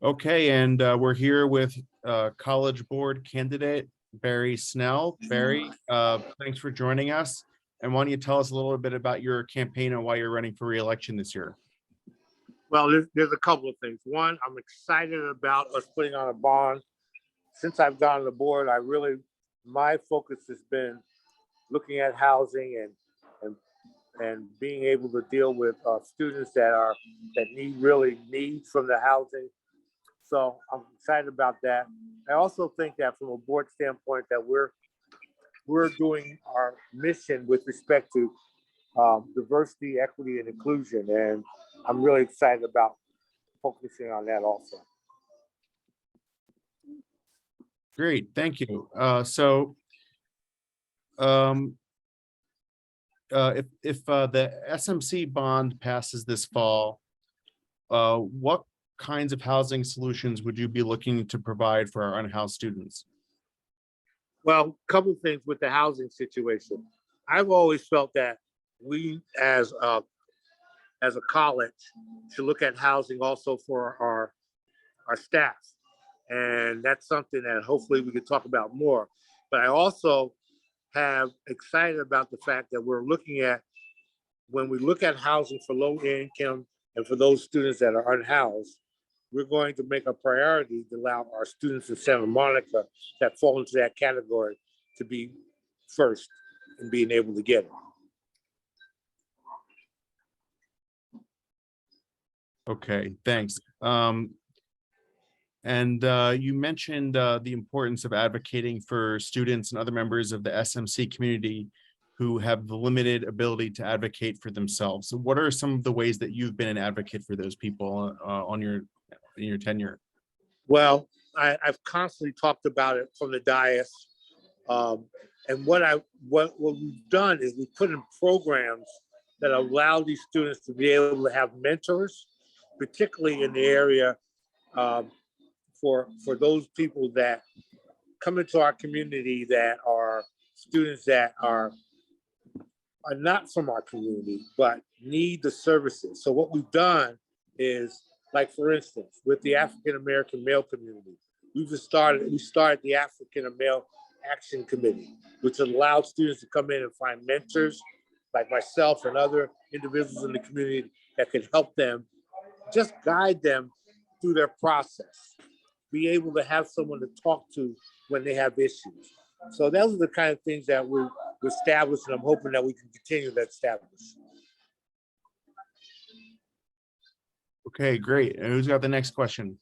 Okay, and we're here with College Board candidate Barry Snell. Barry, thanks for joining us. And why don't you tell us a little bit about your campaign and why you're running for re-election this year? Well, there's a couple of things. One, I'm excited about us putting on a bond. Since I've gotten on the board, my focus has been looking at housing and being able to deal with students that really need from the housing. So I'm excited about that. I also think that from a board standpoint that we're doing our mission with respect to diversity, equity, and inclusion. And I'm really excited about focusing on that also. Great, thank you. If the SMC bond passes this fall, what kinds of housing solutions would you be looking to provide for our unhoused students? Well, a couple of things with the housing situation. I've always felt that we as a college should look at housing also for our staff. And that's something that hopefully we could talk about more. But I also have excited about the fact that we're looking at, when we look at housing for low income and for those students that are unhoused, we're going to make a priority to allow our students in Santa Monica that fall into that category to be first in being able to get it. Okay, thanks. You mentioned the importance of advocating for students and other members of the SMC community who have the limited ability to advocate for themselves. So what are some of the ways that you've been an advocate for those people in your tenure? Well, I've constantly talked about it from the dais. And what we've done is we put in programs that allow these students to be able to have mentors, particularly in the area for those people that come into our community that are students that are not from our community, but need the services. So what we've done is, like for instance, with the African-American male community, we started the African Male Action Committee, which allowed students to come in and find mentors like myself and other individuals in the community that could help them, just guide them through their process, be able to have someone to talk to when they have issues. So those are the kind of things that we've established, and I'm hoping that we can continue to establish. Okay, great. And who's got the next question?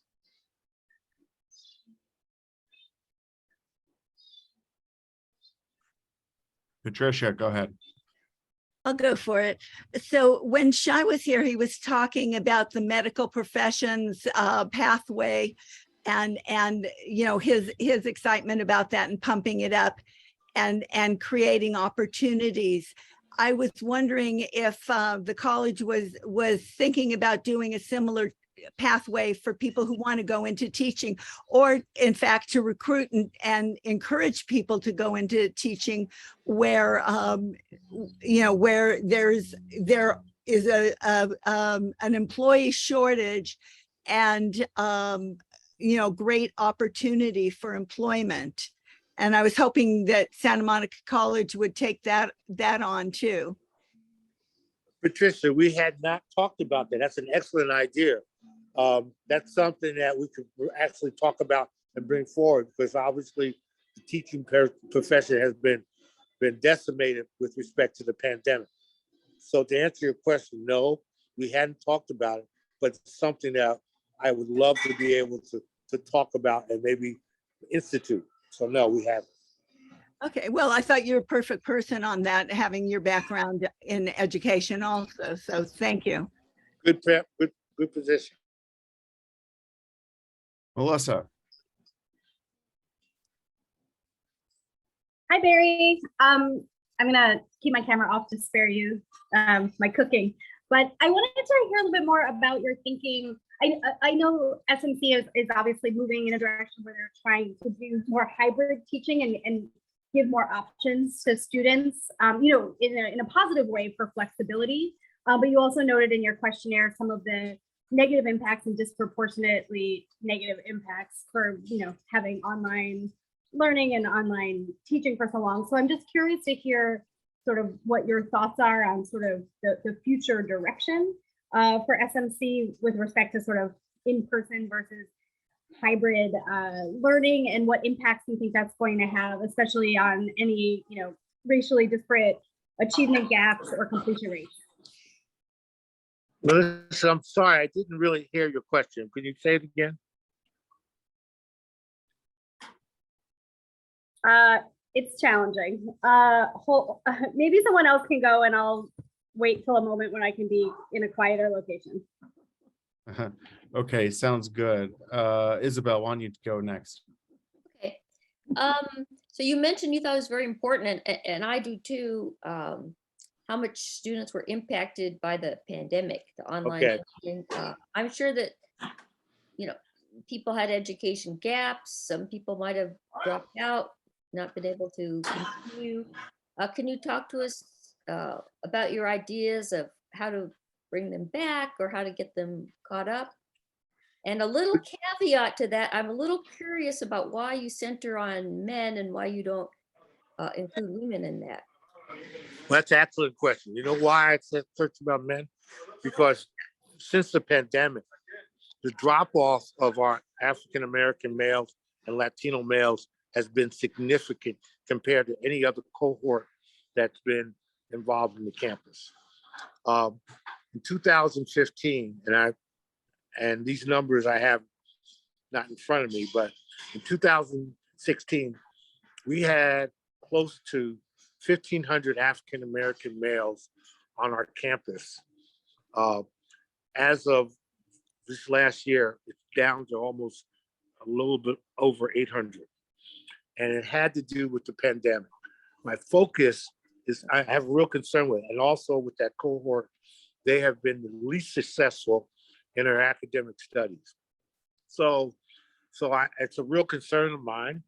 Patricia, go ahead. I'll go for it. So when Shai was here, he was talking about the medical professions pathway and you know his excitement about that and pumping it up and creating opportunities. I was wondering if the college was thinking about doing a similar pathway for people who want to go into teaching, or in fact to recruit and encourage people to go into teaching where you know where there is an employee shortage and you know, great opportunity for employment. And I was hoping that Santa Monica College would take that on too. Patricia, we had not talked about that. That's an excellent idea. That's something that we could actually talk about and bring forward, because obviously the teaching profession has been decimated with respect to the pandemic. So to answer your question, no, we hadn't talked about it, but it's something that I would love to be able to talk about and maybe institute. So no, we haven't. Okay, well, I thought you were a perfect person on that, having your background in education also. So thank you. Good position. Melissa. Hi, Barry. I'm gonna keep my camera off to spare you my cooking, but I wanted to hear a little bit more about your thinking. I know SMC is obviously moving in a direction where they're trying to do more hybrid teaching and give more options to students, you know, in a positive way for flexibility. But you also noted in your questionnaire some of the negative impacts and disproportionately negative impacts for, having online learning and online teaching for so long. So I'm just curious to hear sort of what your thoughts are on sort of the future direction for SMC with respect to sort of in-person versus hybrid learning, and what impacts you think that's going to have, especially on any, racially disparate achievement gaps or completion rates. Melissa, I'm sorry, I didn't really hear your question. Could you say it again? It's challenging. Maybe someone else can go, and I'll wait till a moment when I can be in a quieter location. Okay, sounds good. Isabel, why don't you go next? Okay. So you mentioned you thought it was very important, and I do too, how much students were impacted by the pandemic, the online. Okay. teaching. I'm sure that, people had education gaps. Some people might have dropped out, not been able to continue. Can you talk to us about your ideas of how to bring them back or how to get them caught up? And a little caveat to that, I'm a little curious about why you center on men and why you don't include women in that. Well, that's an excellent question. You know why I said search about men? Because since the pandemic, the drop-off of our African-American males and Latino males has been significant compared to any other cohort that's been involved in the campus. In 2015, and these numbers I have not in front of me, but in 2016, we had close to 1,500 African-American males on our campus. As of this last year, it's down to almost a little bit over 800. And it had to do with the pandemic. My focus is I have a real concern with it. And also with that cohort, they have been the least successful in their academic studies. So it's a real concern of mine.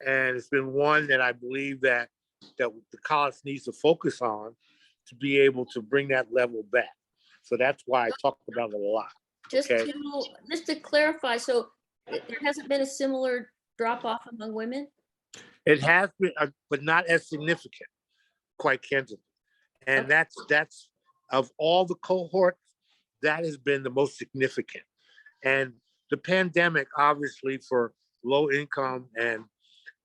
And it's been one that I believe that the college needs to focus on to be able to bring that level back. So that's why I talk about it a lot. Just Okay. to clarify, so there hasn't been a similar drop off among women? It has been, but not as significant, quite candidly. And that's of all the cohorts, that has been the most significant. And the pandemic, obviously, for low income and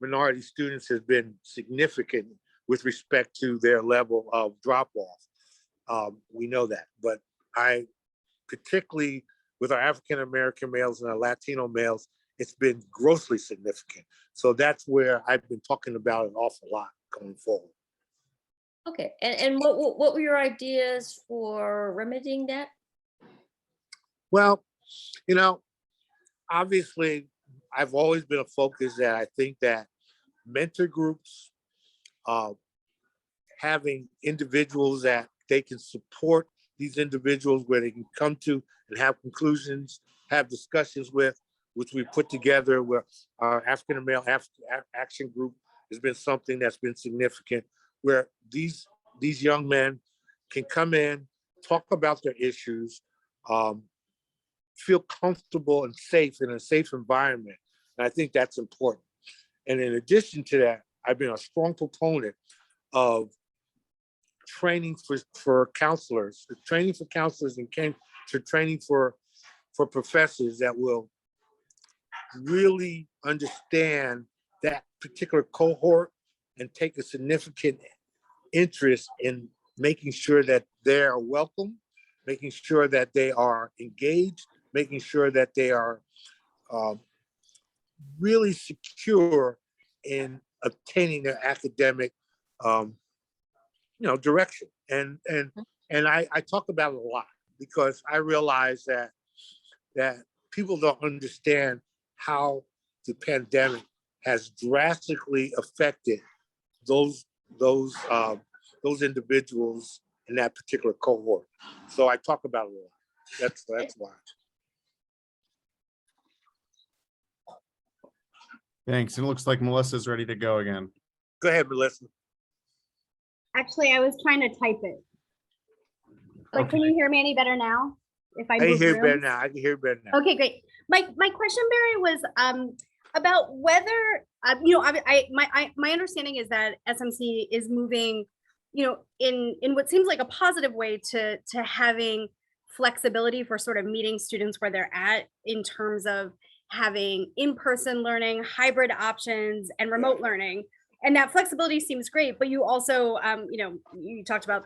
minority students has been significant with respect to their level of drop off. We know that, but I particularly with our African-American males and our Latino males, it's been grossly significant. So that's where I've been talking about an awful lot going forward. Okay, and what were your ideas for remedying that? Well, obviously, I've always been a focus that I think that mentor groups, having individuals that they can support these individuals where they can come to and have conclusions, have discussions with, which we put together where our African American Action Group has been something that's been significant, where these young men can come in, talk about their issues, feel comfortable and safe in a safe environment. And I think that's important. And in addition to that, I've been a strong proponent of training for counselors, and training for professors that will really understand that particular cohort and take a significant interest in making sure that they are welcome, making sure that they are engaged, making sure that they are really secure in obtaining their academic direction. And I talk about it a lot because I realize that people don't understand how the pandemic has drastically affected those individuals in that particular cohort. So I talk about it a lot. That's why. Thanks. And it looks like Melissa's ready to go again. Go ahead, Melissa. Actually, I was trying to type it. But Okay. Can you hear me any better now? if I I can move hear you better rooms. now. I can hear you better now. Okay, great. My question, Barry, was about whether you know, my understanding is that SMC is moving, you know, in what seems like a positive way to having flexibility for sort of meeting students where they're at in terms of having in-person learning, hybrid options, and remote learning. And that flexibility seems great, but you also, you know, you talked about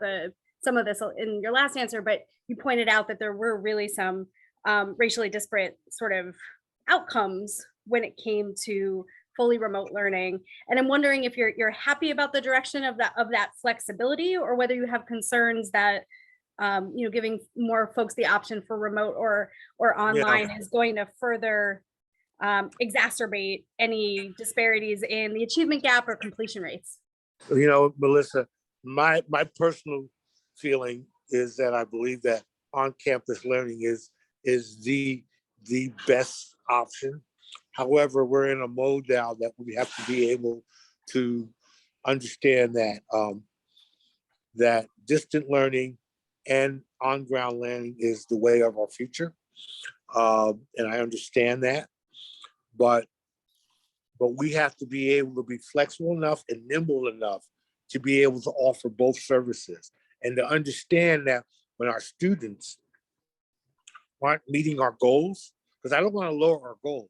some of this in your last answer, but you pointed out that there were really some racially disparate sort of outcomes when it came to fully remote learning. And I'm wondering if you're happy about the direction of that flexibility, or whether you have concerns that you know, giving more folks the option for remote or online is going to further exacerbate any disparities in the achievement gap or completion rates. You know, Melissa, my personal feeling is that I believe that on-campus learning is the best option. However, we're in a mode now that we have to be able to understand that that distant learning and on-ground learning is the way of our future, and I understand that. But we have to be able to be flexible enough and nimble enough to be able to offer both services, and to understand that when our students aren't meeting our goals, because I don't want to lower our goals,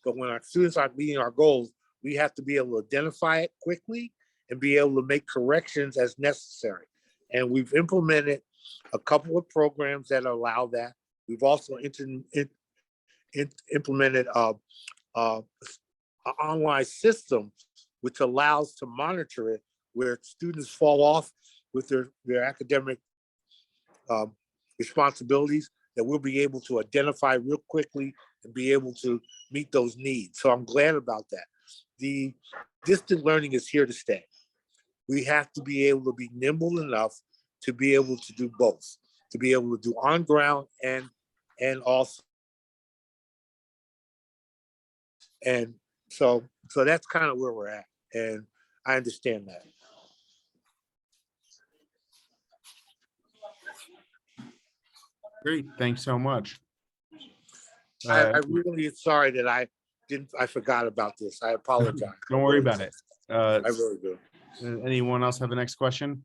but when our students aren't meeting our goals, we have to be able to identify it quickly and be able to make corrections as necessary. And we've implemented a couple of programs that allow that. We've also implemented an online system which allows to monitor it, where students fall off with their academic responsibilities, that we'll be able to identify real quickly and be able to meet those needs. So I'm glad about that. The distant learning is here to stay. We have to be able to be nimble enough to be able to do both, to be able to do on ground and also. And so that's kind of where we're at. And I understand that. Great, thanks so much. I really sorry that I forgot about this. I apologize. Don't worry about it. I really do. Anyone else have the next question?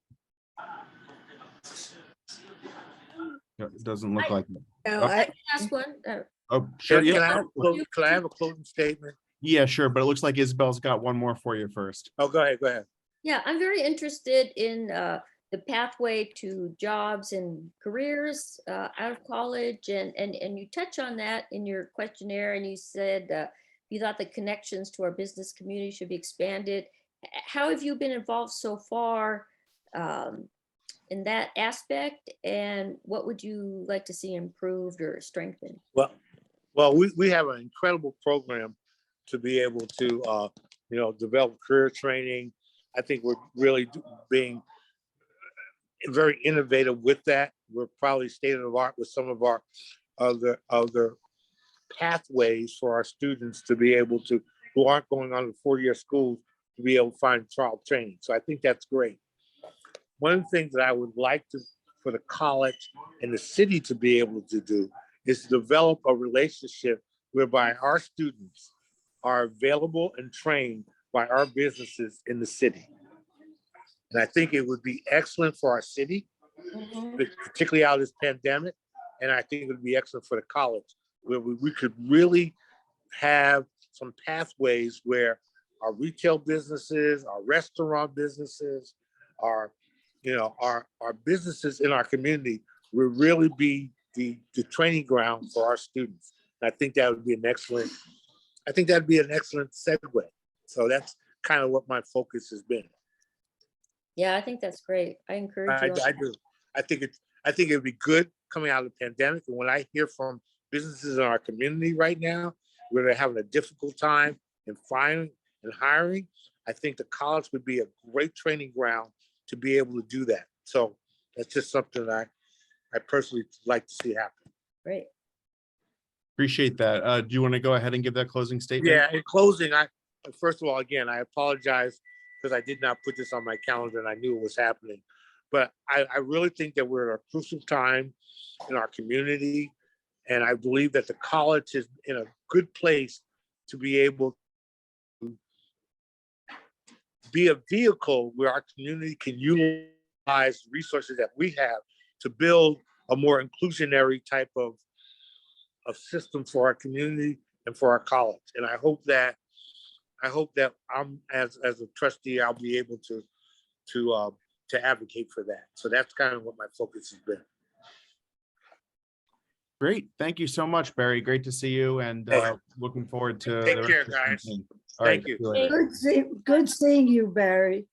No, it doesn't look like it. No, Okay. Last one. Oh, sure. Can Yeah. I have a closing statement? Yeah, sure. But it looks like Isabel's got one more for you first. Oh, go ahead. Yeah, I'm very interested in the pathway to jobs and careers out of college, and you touch on that in your questionnaire, and you said you thought the connections to our business community should be expanded. How have you been involved so far in that aspect, and what would you like to see improved or strengthened? Well, we have an incredible program to be able to develop career training. I think we're really being very innovative with that. We're probably state of the art with some of our other pathways for our students to be able to, who aren't going on to 4-year schools, to be able to find trial training. So I think that's great. One of the things that I would like for the college and the city to be able to do is to develop a relationship whereby our students are available and trained by our businesses in the city. And I think it would be excellent for our city, particularly out of this pandemic. And I think it would be excellent for the college, where we could really have some pathways where our retail businesses, our restaurant businesses, our businesses in our community will really be the training ground for our students. And I think that would be an excellent segue. So that's kind of what my focus has been. Yeah, I think that's great. I encourage you. I do. I think it'd be good coming out of the pandemic. And when I hear from businesses in our community right now, where they're having a difficult time in finding and hiring, I think the college would be a great training ground to be able to do that. So that's just something that I personally like to see happen. Great. Appreciate that. Do you want to go ahead and give that closing statement? Yeah, in closing, first of all, again, I apologize because I did not put this on my calendar and I knew it was happening. But I really think that we're at a crucial time in our community. And I believe that the college is in a good place to be able to be a vehicle where our community can utilize resources that we have to build a more inclusionary type of system for our community and for our college. And I hope that I'm as a trustee, I'll be able to advocate for that. So that's kind of what my focus has been. Great. Thank you so much, Barry. Great to see you, and looking forward to Take the care, rest of the guys. campaign. All right. Thank you. See you later. Good seeing you, Barry.